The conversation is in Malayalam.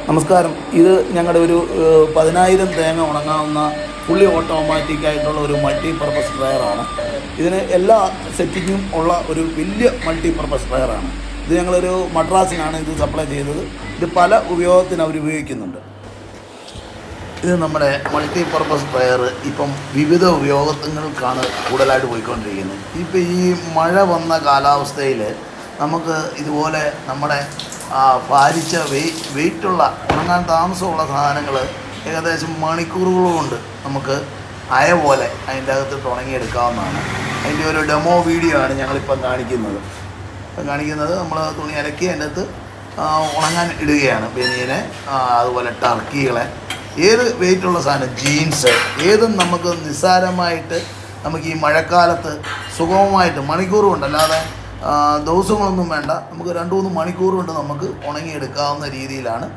നമസ്കാരം. ഇത് ഞങ്ങളുടെ ഒരു 10,000 തേങ്ങ ഉണങ്ങാവുന്ന ഫുള്ളി ഓട്ടോമാറ്റിക് ആയിട്ടുള്ള ഒരു മൾട്ടി പർപ്പസ് സ്പ്രെയറാണ്. ഇതിന് എല്ലാ സെറ്റിങ്ങും ഉള്ള ഒരു വലിയ മൾട്ടി പർപ്പസ് സ്പ്രെയറാണ്. ഇത് ഞങ്ങളൊരു മദ്രാസിനാണ് ഇത് സപ്ലൈ ചെയ്തത്. ഇത് പല ഉപയോഗത്തിന് അവർ ഉപയോഗിക്കുന്നുണ്ട്. ഇത് നമ്മുടെ മൾട്ടി പർപ്പസ് സ്പ്രെയർ ഇപ്പം വിവിധ ഉപയോഗങ്ങൾക്കാണ് കൂടുതലായിട്ട് പോയിക്കൊണ്ടിരിക്കുന്നത്. ഇപ്പം ഈ മഴ വന്ന കാലാവസ്ഥയിൽ നമുക്ക് ഇതുപോലെ നമ്മുടെ ഭാരിച്ച വെയിറ്റുള്ള ഉണങ്ങാൻ താമസമുള്ള സാധനങ്ങൾ ഏകദേശം മണിക്കൂറുകൾ കൊണ്ട് നമുക്ക് അയ പോലെ അതിൻ്റെ അകത്തിട്ട് ഉണങ്ങിയെടുക്കാവുന്നതാണ്. അതിൻ്റെ ഒരു ഡെമോ വീഡിയോ ആണ് ഞങ്ങളിപ്പം കാണിക്കുന്നത്. നമ്മൾ തുണി അലക്കി അതിൻ്റെ അകത്ത് ഉണങ്ങാൻ ഇടുകയാണ്. ബനിയനെ, അതുപോലെ ടർക്കികളെ, ഏത് വെയിറ്റുള്ള സാധനം, ജീൻസ്, ഏതും നമുക്ക് നിസ്സാരമായിട്ട് നമുക്ക് ഈ മഴക്കാലത്ത് സുഗമമായിട്ട് മണിക്കൂർ കൊണ്ട്, അല്ലാതെ ദിവസങ്ങളൊന്നും വേണ്ട, നമുക്ക് 2-3 മണിക്കൂർ കൊണ്ട് നമുക്ക് ഉണങ്ങിയെടുക്കാവുന്ന രീതിയിലാണ്